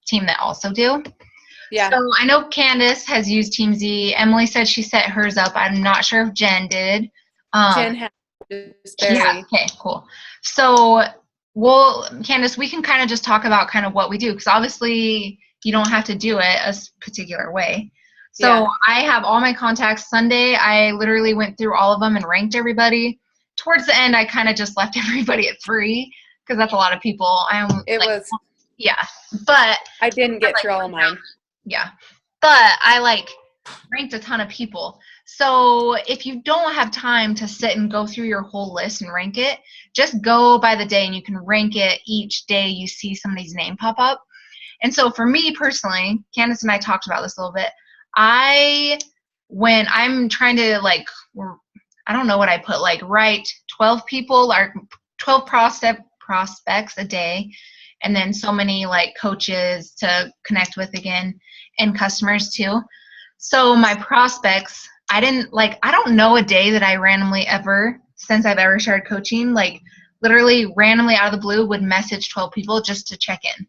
team that also do. Yeah. So I know Candace has used Teamzy. Emily said she set hers up. I'm not sure if Jen did. Jen has just barely. Yeah, okay, cool. So, well, Candace, we can kind of just talk about kind of what we do, because obviously you don't have to do it a particular way. So I have all my contacts. Sunday, I literally went through all of them and ranked everybody. Towards the end, I kind of just left everybody at 3, because that's a lot of people. Yeah, but I didn't get through all of mine. Yeah, but I ranked a ton of people. So if you don't have time to sit and go through your whole list and rank it, just go by the day and you can rank it each day you see somebody's name pop up. And so for me personally, Candace and I talked about this a little bit. When I'm trying to I don't know what I put, write 12 people or 12 prospects a day, and then so many coaches to connect with again, and customers too. So my prospects, I don't know a day that I randomly ever, since I've ever started coaching, literally randomly out of the blue would message 12 people just to check in.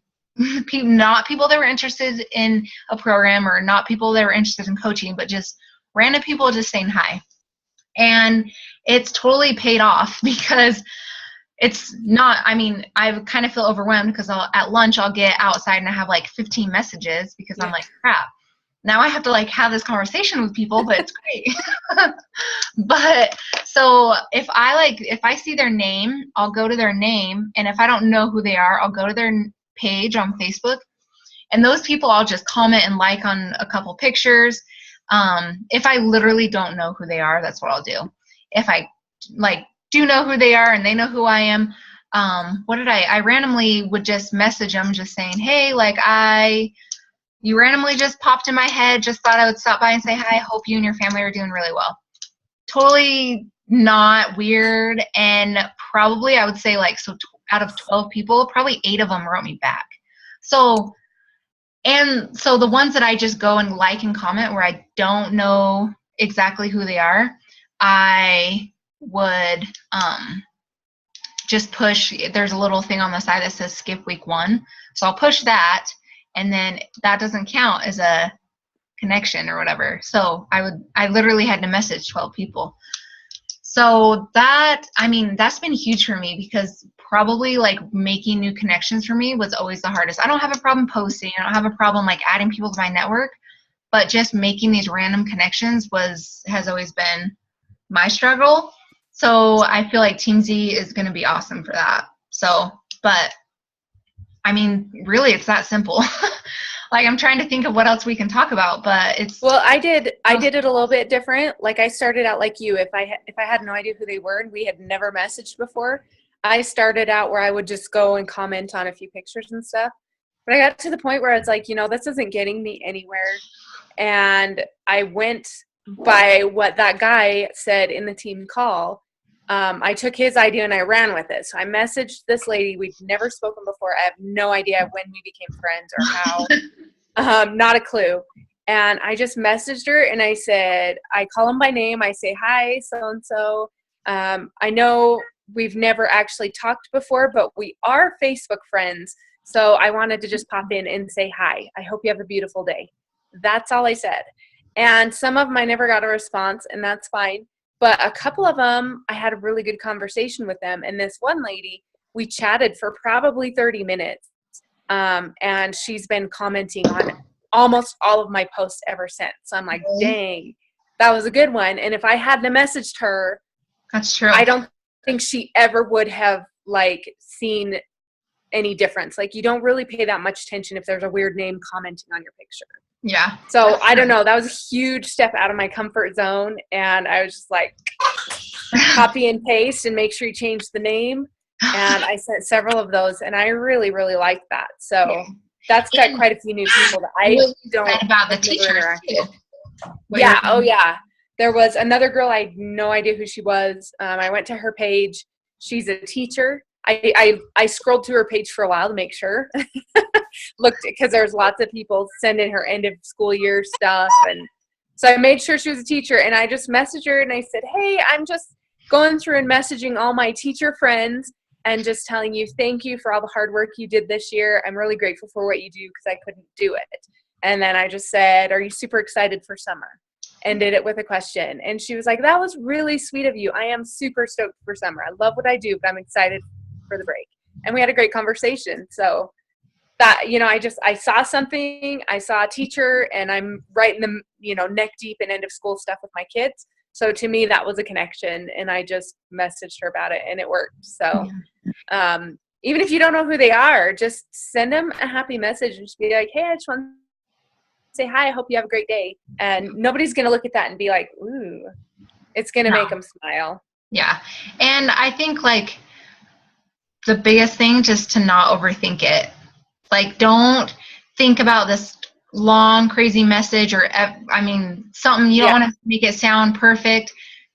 Not people that were interested in a program, or not people that were interested in coaching, but just random people just saying hi. And it's totally paid off, because it's not, I kind of feel overwhelmed, because at lunch I'll get outside and I have 15 messages, because I'm crap. Now I have to have this conversation with people, but it's great. But so if I see their name, I'll go to their name. And if I don't know who they are, I'll go to their page on Facebook. And those people, I'll just comment and on a couple pictures. If I literally don't know who they are, that's what I'll do. If I do know who they are and they know who I am, I randomly would just message them just saying, hey, you randomly just popped in my head, just thought I would stop by and say hi. Hope you and your family are doing really well. Totally not weird. And probably I would say out of 12 people, probably 8 of them wrote me back. So the ones that I just go and and comment where I don't know exactly who they are, I would just push. There's a little thing on the side that says skip week 1. So I'll push that. And then that doesn't count as a connection or whatever. So I literally had to message 12 people. So that's been huge for me, because probably making new connections for me was always the hardest. I don't have a problem posting. I don't have a problem adding people to my network, but just making these random connections has always been my struggle. So I feel like Teamzy is going to be awesome for that. So, but really, it's that simple. I'm trying to think of what else we can talk about, but it's. Well, I did it a little bit different. I started out like you. If I had no idea who they were and we had never messaged before, I started out where I would just go and comment on a few pictures and stuff. But I got to the point where it's this isn't getting me anywhere. And I went by what that guy said in the team call. I took his idea and I ran with it. So I messaged this lady. We've never spoken before. I have no idea when we became friends or how. Not a clue. And I just messaged her and I said, I call him by name. I say, hi, so-and-so. I know we've never actually talked before, but we are Facebook friends. So I wanted to just pop in and say hi. I hope you have a beautiful day. That's all I said. And some of them I never got a response, and that's fine. But a couple of them, I had a really good conversation with them. And this one lady, we chatted for probably 30 minutes. And she's been commenting on almost all of my posts ever since. So I'm like, dang, that was a good one. And if I hadn't messaged her, that's true. I don't think she ever would have seen any difference. You don't really pay that much attention if there's a weird name commenting on your picture. Yeah. So I don't know. That was a huge step out of my comfort zone. And I was just copy and paste and make sure you change the name. And I sent several of those, and I really, really liked that. So that's got quite a few new people that I don't about the teachers too. Yeah. Oh yeah. There was another girl. I had no idea who she was. I went to her page. She's a teacher. I scrolled through her page for a while to make sure. Looked, because there's lots of people sending her end of school year stuff, and so I made sure she was a teacher. And I just messaged her and I said, hey, I'm just going through and messaging all my teacher friends, and just telling you thank you for all the hard work you did this year. I'm really grateful for what you do because I couldn't do it. And then I just said, are you super excited for summer? And did it with a question. And she was like, that was really sweet of you. I am super stoked for summer. I love what I do, but I'm excited for the break. And we had a great conversation. So that, I saw something, I saw a teacher, and I'm right in the, neck deep in end of school stuff with my kids. So to me, that was a connection, and I just messaged her about it, and it worked. So even if you don't know who they are, just send them a happy message and just be like, hey, I just want to say hi. I hope you have a great day. And nobody's going to look at that and be like, ooh, it's going to make them smile. Yeah. And I think like the biggest thing, just to not overthink it. Like, don't think about this long, crazy message or, something you don't want to make it sound perfect.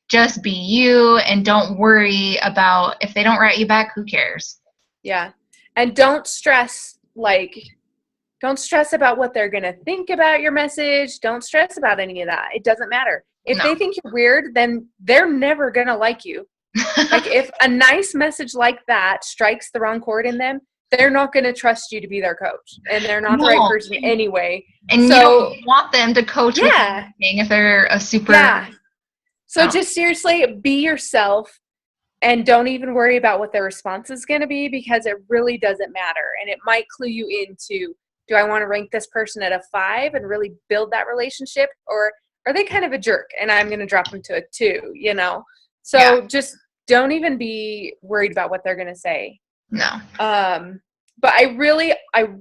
Just be you and don't worry about if they don't write you back, who cares? Yeah. And don't stress about what they're going to think about your message. Don't stress about any of that. It doesn't matter. If they think you're weird, then they're never going to like you. Like if a nice message like that strikes the wrong chord in them, they're not going to trust you to be their coach, and they're not the right person anyway. And so, you don't want them to coach with anything if they're a super. Yeah. So just seriously be yourself, and don't even worry about what their response is going to be, because it really doesn't matter. And it might clue you into, do I want to rank this person at a 5 and really build that relationship, or are they kind of a jerk and I'm going to drop them to a 2, So just don't even be worried about what they're going to say. No. But I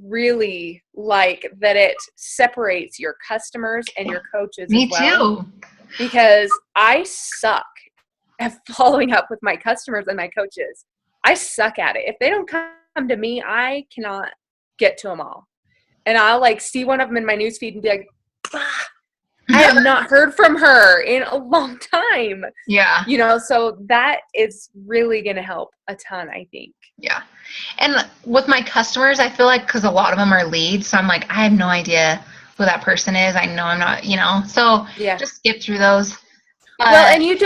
really like that it separates your customers and your coaches as well. Me too. Because I suck at following up with my customers and my coaches. I suck at it. If they don't come to me, I cannot get to them all. And I'll see one of them in my newsfeed and be like, I have not heard from her in a long time. Yeah. So that is really going to help a ton, I think. Yeah. And with my customers, I feel like, because a lot of them are leads, so I'm like, I have no idea who that person is. I know I'm not, so just skip through those. Well, and you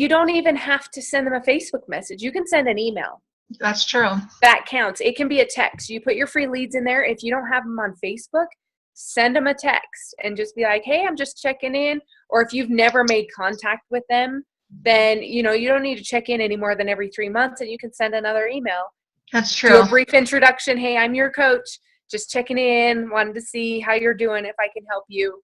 don't even have to send them a Facebook message. You can send an email. That's true. That counts. It can be a text. You put your free leads in there. If you don't have them on Facebook, send them a text and just be like, hey, I'm just checking in. Or if you've never made contact with them, then, you don't need to check in any more than every 3 months, and you can send another email. That's true. Do a brief introduction. Hey, I'm your coach. Just checking in. Wanted to see how you're doing. If I can help you.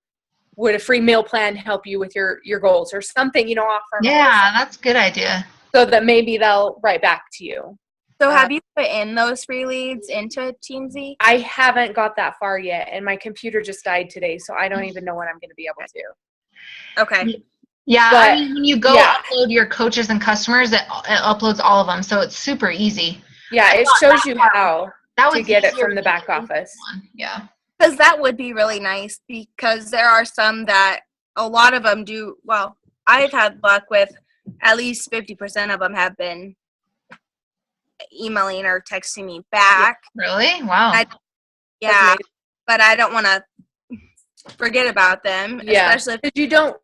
Would a free meal plan help you with your goals or something, offer? Yeah, that's a good idea. So that maybe they'll write back to you. So have you put in those free leads into Teamzy? I haven't got that far yet, and my computer just died today, so I don't even know when I'm going to be able to. Okay. Yeah, but, when you go upload your coaches and customers, it uploads all of them, so it's super easy. Yeah, it shows you how to get it from the back office. Yeah. Because that would be really nice, because there are some that a lot of them do. Well, I've had luck with at least 50% of them have been emailing or texting me back. Really? Wow. But I don't want to forget about them. Yeah, especially if you don't.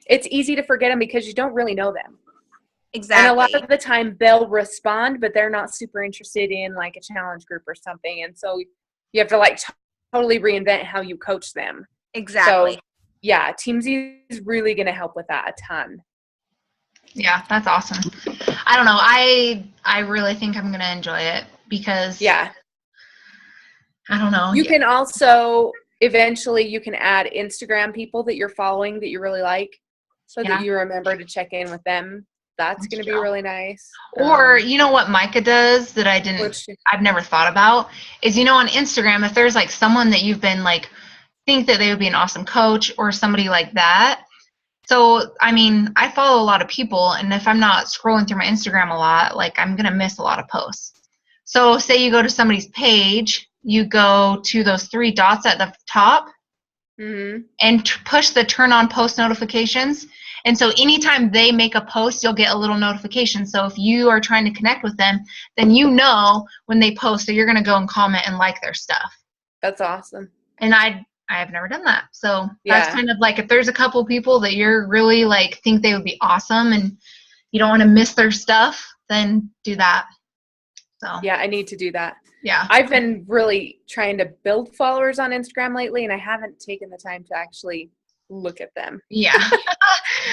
It's easy to forget them because you don't really know them. Exactly. And a lot of the time they'll respond, but they're not super interested in a challenge group or something. And so you have to totally reinvent how you coach them. Exactly. So yeah, Teamzy is really going to help with that a ton. Yeah, that's awesome. I don't know. I really think I'm going to enjoy it because I don't know. You can also eventually you can add Instagram people that you're following that you really like, so that you remember to check in with them. That's going to be really nice. Or you know what Micah does that I've never thought about is, on Instagram, if there's someone that you've been think that they would be an awesome coach or somebody like that. So, I follow a lot of people, and if I'm not scrolling through my Instagram a lot, I'm going to miss a lot of posts. So say you go to somebody's page, you go to those 3 dots at the top and push the turn on post notifications. And so anytime they make a post, you'll get a little notification. So if you are trying to connect with them, then when they post, so you're going to go and comment and like their stuff. That's awesome. And I have never done that. So that's kind of if there's a couple people that you're really think they would be awesome and you don't want to miss their stuff, then do that. So Yeah, I need to do that. yeah. I've been really trying to build followers on Instagram lately, and I haven't taken the time to actually look at them. Yeah.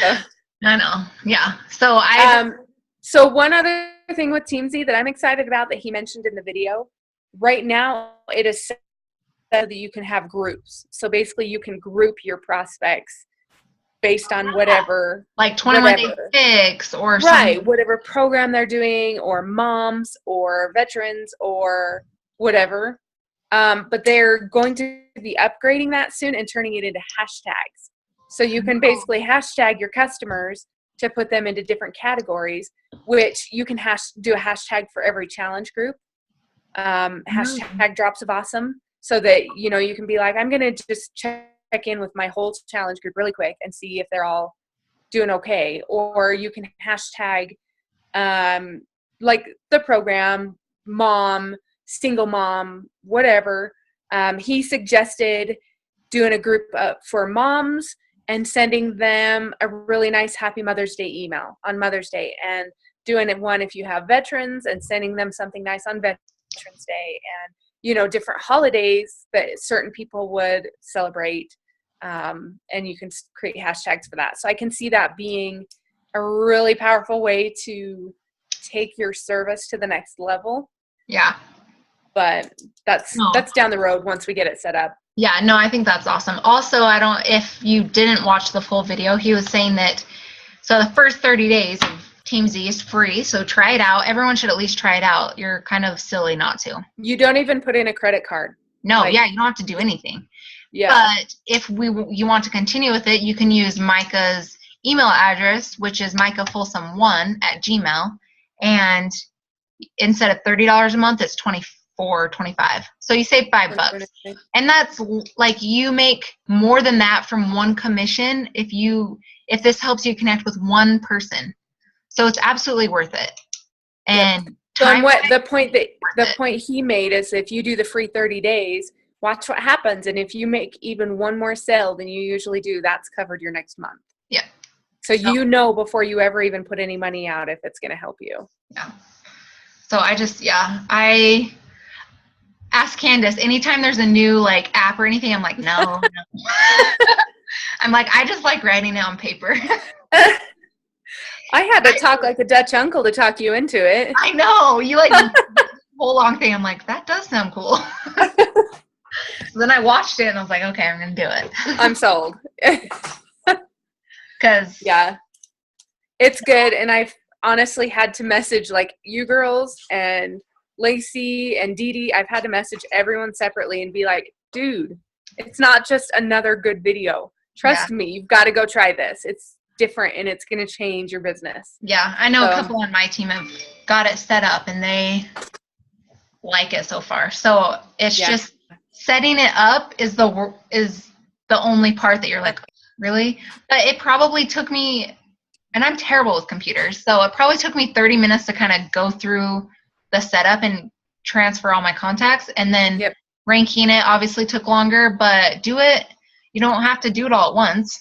So, I know. Yeah. So so one other thing with Teamzy that I'm excited about that he mentioned in the video, right now it is set that you can have groups. So basically you can group your prospects based on whatever, like 21 Day Fix or something. whatever program they're doing, or moms or veterans or whatever. But they're going to be upgrading that soon and turning it into hashtags. So you can basically hashtag your customers to put them into different categories, which you can do a hashtag for every challenge group. Hashtag drops of awesome, so that, you know, you can be like, I'm going to just check in with my whole challenge group really quick and see if they're all doing okay. Or you can hashtag like the program, mom, single mom, whatever. He suggested doing a group for moms and sending them a really nice Happy Mother's Day email on Mother's Day, and doing one if you have veterans and sending them something nice on Veterans Day, and, you know, different holidays that certain people would celebrate. And you can create hashtags for that. So I can see that being a really powerful way to take your service to the next level. Yeah. But that's down the road once we get it set up. Yeah, no, I think that's awesome. Also, if you didn't watch the full video, he was saying that, so the first 30 days of Teamzy is free, so try it out. Everyone should at least try it out. You're kind of silly not to. You don't even put in a credit card. No, yeah, you don't have to do anything. Yeah. But if you want to continue with it, you can use Micah's email address, which is micahfolsom1@gmail.com, and instead of $30 a month, it's $24.25. So you save $5, and that's like, you make more than that from one commission if this helps you connect with one person. So it's absolutely worth it. And the point he made is, if you do the free 30 days, watch what happens, and if you make even one more sale than you usually do, that's covered your next month. Yeah. So you know before you ever even put any money out if it's going to help you. Yeah. So I ask Candace anytime there's a new like app or anything. I'm like, no. I'm like, I just like writing it on paper. I had to talk like a Dutch uncle to talk you into it. I know. You like the whole long thing. I'm like, that does sound cool. So then I watched it and I was like, okay, I'm going to do it. I'm sold. Because yeah, it's good. And I've honestly had to message like you girls and Lacey and Dee Dee. I've had to message everyone separately and be like, dude, it's not just another good video. Trust me, you've got to go try this. It's different and it's going to change your business. Yeah, I know a couple on my team have got it set up and they like it so far. So it's just setting it up is the only part that you're like, really? But it probably took me, and I'm terrible with computers, so it probably took me 30 minutes to kind of go through the setup and transfer all my contacts, and then ranking it obviously took longer, but you don't have to do it all at once.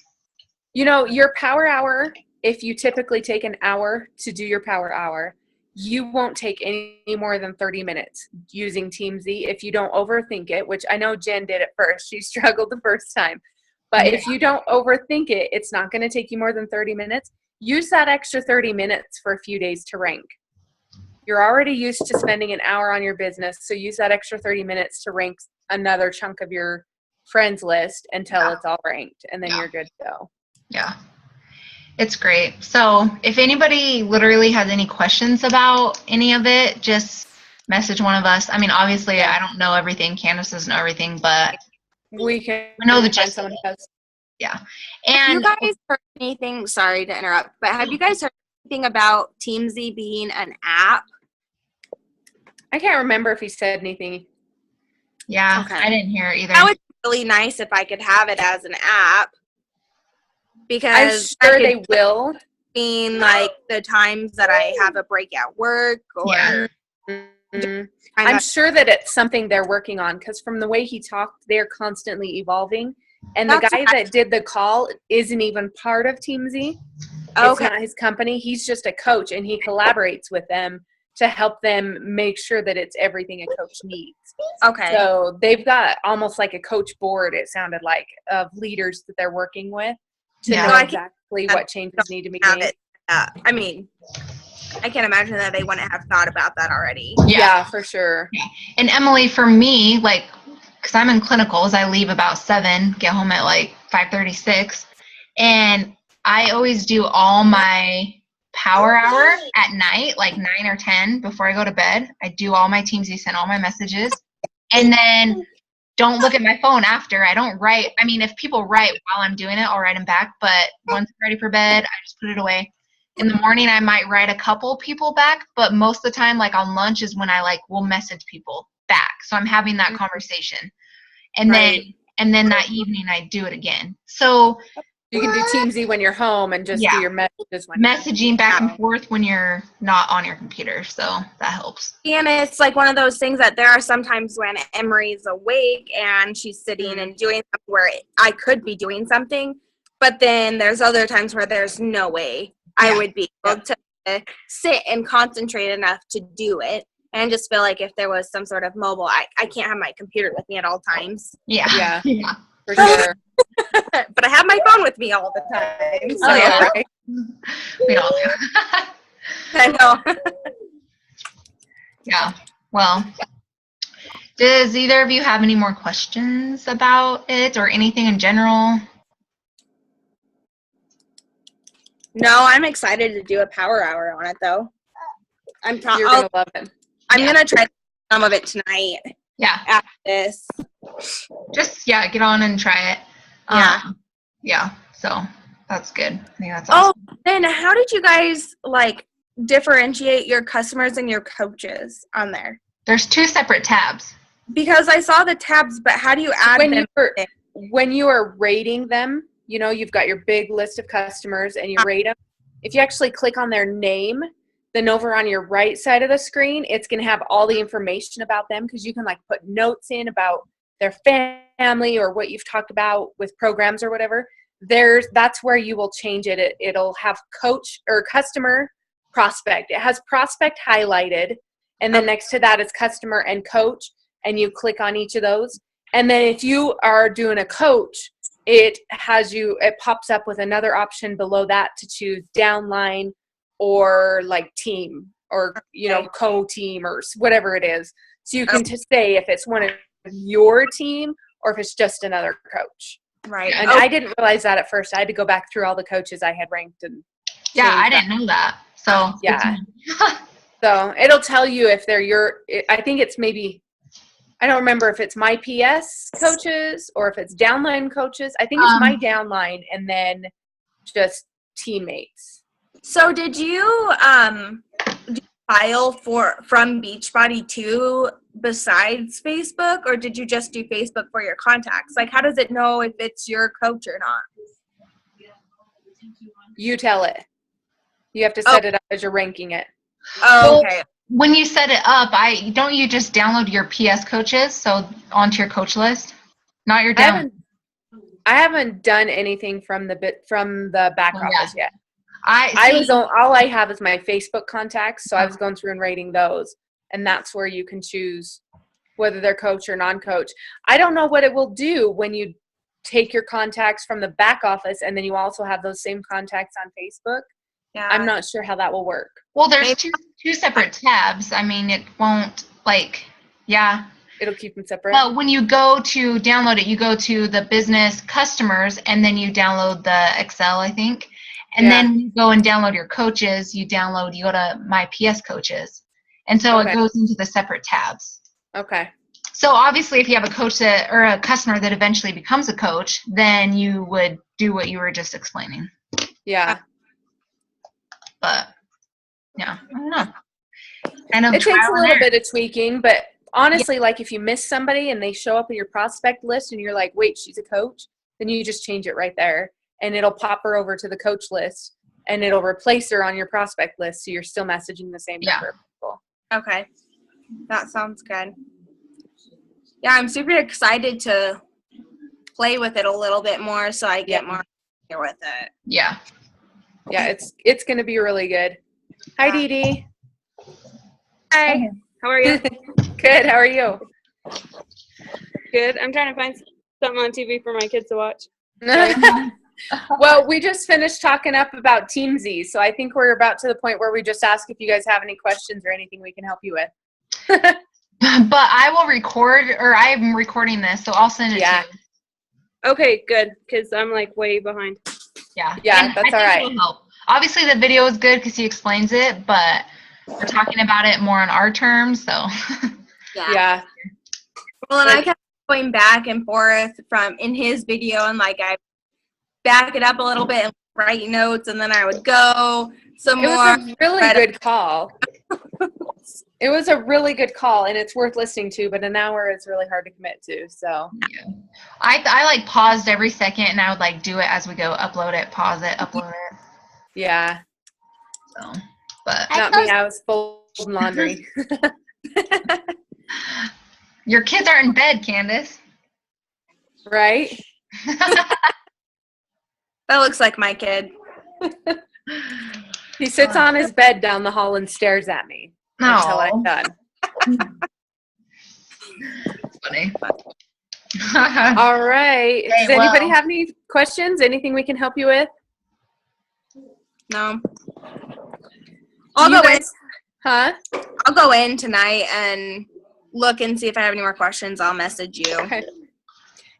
You know, your power hour, if you typically take an hour to do your power hour, you won't take any more than 30 minutes using Teamzy if you don't overthink it, which I know Jen did at first. She struggled the first time. But if you don't overthink it, it's not going to take you more than 30 minutes. Use that extra 30 minutes for a few days to rank. You're already used to spending an hour on your business, so use that extra 30 minutes to rank another chunk of your friends list until it's all ranked, and then you're good to go. Yeah. It's great. So if anybody literally has any questions about any of it, just message one of us. I mean, obviously, I don't know everything. Candace doesn't know everything, but we know the gist. Someone who does. Yeah. And have you guys heard anything? Sorry to interrupt, but have you guys heard anything about Teamzy being an app? I can't remember if he said anything. Yeah, okay. I didn't hear it either. That would be really nice if I could have it as an app. Because I'm sure they will. Being like the times that I have a break at work, or I'm sure that it's something they're working on, because from the way he talked, they're constantly evolving. And the guy that did the call isn't even part of Teamzy. It's not his company. He's just a coach, and he collaborates with them to help them make sure that it's everything a coach needs. Okay. So they've got almost like a coach board, it sounded like, of leaders that they're working with to Yeah. know So I exactly what changes need to be have made. it. I mean, I can't imagine that they wouldn't have thought about that already. Yeah, for sure. Yeah. And Emily, for me, like, because I'm in clinicals, I leave about 7, get home at like 5:36, and I always do all my power hour at night, like 9 or 10 before I go to bed. I do all my Teamzy, send all my messages, and then don't look at my phone after. I don't write. I mean, if people write while I'm doing it, I'll write them back, but once I'm ready for bed, I just put it away. In the morning, I might write a couple people back, but most of the time, like on lunch is when I like will message people back. So I'm having that conversation. And then that evening I do it again. So you can do Teamzy when you're home and just do your messages when messaging back and forth when you're not on your computer. So that helps. And it's like one of those things that there are sometimes when Emery's awake and she's sitting and doing something where I could be doing something, but then there's other times where there's no way I would be able to sit and concentrate enough to do it. And just feel like if there was some sort of mobile, I can't have my computer with me at all times. Yeah. For sure. But I have my phone with me all the time. So right? We all do. I know. Yeah. Well, does either of you have any more questions about it or anything in general? No, I'm excited to do a power hour on it though. You're gonna love it. I'm gonna try some of it tonight. Yeah. After this. Just get on and try it. Yeah. So that's good. I think that's awesome. awesome. Then how did you guys like differentiate your customers and your coaches on there? There's 2 separate tabs. Because I saw the tabs, but how do you add them? When you are rating them, you know, you've got your big list of customers and you rate them. If you actually click on their name, then over on your right side of the screen, it's going to have all the information about them because you can like put notes in about their family or what you've talked about with programs or whatever. That's where you will change it. It'll have coach or customer prospect. It has prospect highlighted, and then next to that is customer and coach, and you click on each of those. And then if you are doing a coach, it pops up with another option below that to choose downline or like team or, you know, co-team or whatever it is. So you can just say if it's one of your team or if it's just another coach. Right. And I didn't realize that at first. I had to go back through all the coaches I had ranked and I didn't know that. So yeah. So it'll tell you if they're I think it's maybe, I don't remember if it's my PS coaches or if it's downline coaches. I think it's my downline and then just teammates. So did you file from Beachbody too besides Facebook, or did you just do Facebook for your contacts? Like, how does it know if it's your coach or not? You tell it. You have to set it up as you're ranking it. Oh, okay. When you set it up, don't you just download your PS coaches onto your coach list? Not your down. I haven't done anything from the back office yet. All I have is my Facebook contacts, so I was going through and rating those, and that's where you can choose whether they're coach or non-coach. I don't know what it will do when you take your contacts from the back office and then you also have those same contacts on Facebook. Yeah. I'm not sure how that will work. Well, there's two separate tabs. I mean, it won't It'll keep them separate. Well, when you go to download it, you go to the business customers and then you download the Excel, I think. And then you go and download your coaches, you go to my PS coaches. And so it goes into the separate tabs. Okay. So obviously if you have a coach or a customer that eventually becomes a coach, then you would do what you were just explaining. Yeah. But I don't know. It takes a little bit of tweaking, but honestly, like if you miss somebody and they show up in your prospect list and you're like, wait, she's a coach, then you just change it right there. And it'll pop her over to the coach list and it'll replace her on your prospect list. So you're still messaging the same number of people. Okay. That sounds good. Yeah, I'm super excited to play with it a little bit more so I get more familiar with it. Yeah. Yeah, it's going to be really good. Hi, Dee Dee. Hi. How are you? Good. How are you? Good. I'm trying to find something on TV for my kids to watch. Well, we just finished talking up about Teamzy, so I think we're about to the point where we just ask if you guys have any questions or anything we can help you with. But I will record, or I'm recording this, so I'll send it to you. Okay, good, because I'm like way behind. Yeah. Yeah, And that's I all think right. it'll help. Obviously, the video is good because he explains it, but we're talking about it more on our terms, so. Yeah. Well, and I kept going back and forth from in his video, and like I back it up a little bit and write notes, and then I would go some It more. was a really good call. It was a really good call, and it's worth listening to, but an hour is really hard to commit to, so. Yeah. I like paused every second, and I would like do it as we go, upload it, pause it, upload it. Yeah. So, but. Not me, I was folding laundry. Your kids aren't in bed, Candace. Right? That looks like my kid. He sits on his bed down the hall and stares at me until I'm done. Funny. All right. Okay, Does anybody have any questions? Anything we can help you with? No. I'll go in tonight and look and see if I have any more questions. I'll message you. Okay.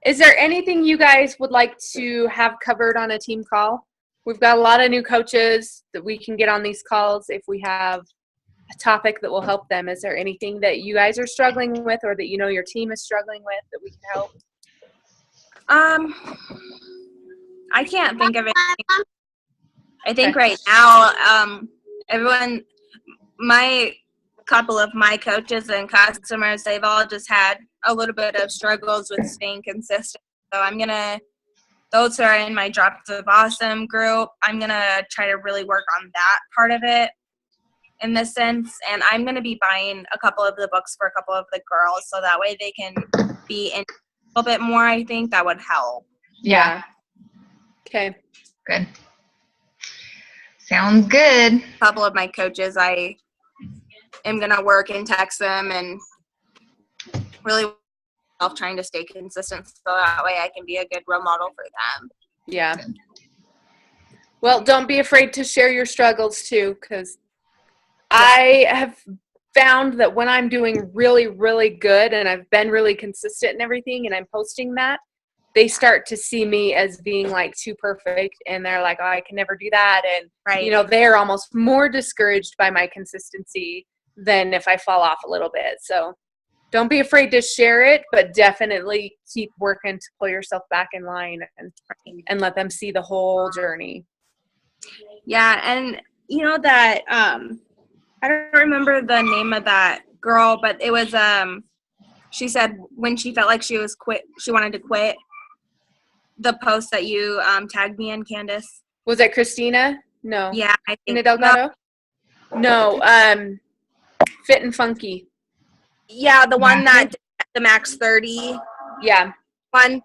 Is there anything you guys would like to have covered on a team call? We've got a lot of new coaches that we can get on these calls if we have a topic that will help them. Is there anything that you guys are struggling with or that you know your team is struggling with that we can help? I can't think of anything. I think right now, everyone, couple of my coaches and customers, they've all just had a little bit of struggles with staying consistent. So those who are in my Drops of Awesome group, I'm going to try to really work on that part of it in this sense. And I'm going to be buying a couple of the books for a couple of the girls so that way they can be in a little bit more. I think that would help. Yeah. Okay. Good. Sounds good. A couple of my coaches, I am going to work and text them and really trying to stay consistent so that way I can be a good role model for them. Yeah. Well, don't be afraid to share your struggles too, because I have found that when I'm doing really, really good and I've been really consistent and everything and I'm posting that, they start to see me as being like too perfect and they're like, oh, I can never do that. And, you know, they're almost more discouraged by my consistency than if I fall off a little bit. So don't be afraid to share it, but definitely keep working to pull yourself back in line and let them see the whole journey. Yeah, and you know that I don't remember the name of that girl, but it was she said when she felt like she wanted to quit. The post that you tagged me in, Candace. Was it Christina? No. Yeah, I think Christina Delgado? No. Fit and Funky. Yeah, the one that did the Max 30. Yeah. One.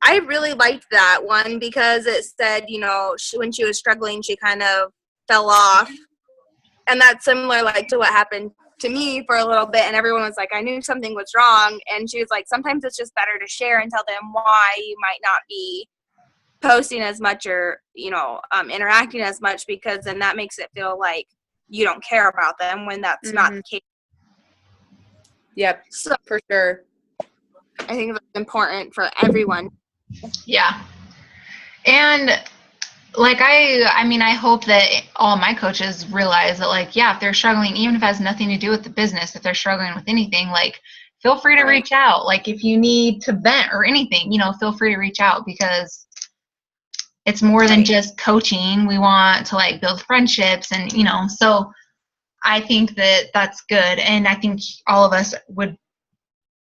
I really liked that one because it said, you know, when she was struggling, she kind of fell off. And that's similar like to what happened to me for a little bit. And everyone was like, I knew something was wrong. And she was like, sometimes it's just better to share and tell them why you might not be posting as much or, you know, interacting as much, because then that makes it feel like you don't care about them when that's not the case. Yep, so, for sure. I think that's important for everyone. Yeah. And like I mean, I hope that all my coaches realize that, like, yeah, if they're struggling, even if it has nothing to do with the business, if they're struggling with anything, like, feel free to reach out. Like, if you need to vent or anything, you know, feel free to reach out, because it's more than just coaching. We want to, like, build friendships and, you know, so I think that that's good. And I think all of us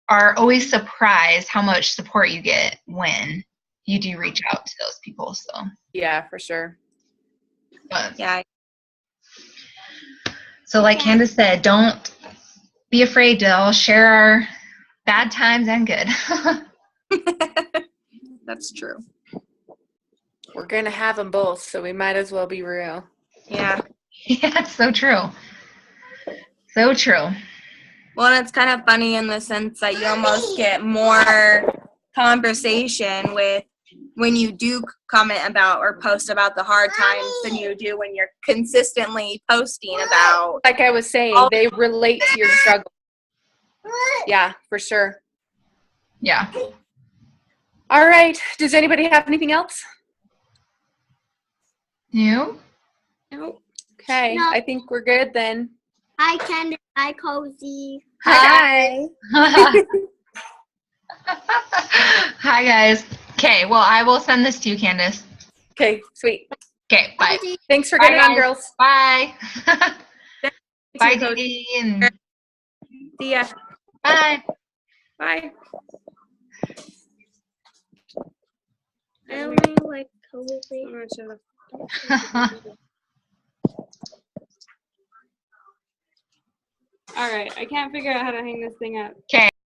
are always surprised how much support you get when you do reach out to those people. So yeah, for sure. But, yeah. So like Candace said, don't be afraid to all share our bad times and good. That's true. We're going to have them both, so we might as well be real. Yeah. Yeah, it's so true. So true. Well, and it's kind of funny in the sense that you almost get more conversation with when you do comment about or post about the hard times than you do when you're consistently posting about. Like I was saying, they relate to your struggle. Yeah, for sure. Yeah. All right. Does anybody have anything else? You? No. Okay. No. I think we're good then. Hi, Candace. Hi, Cozy. Hi. Hi, guys. Okay, well, I will send this to you, Candace. Okay, sweet. Okay, bye. Thanks for Bye, getting on, guys. girls. Bye. Bye, Coach. Dee, and See ya. bye. Bye. I only like Cozy. I'm gonna shut up. All right, I can't figure out how to hang this thing up. Okay.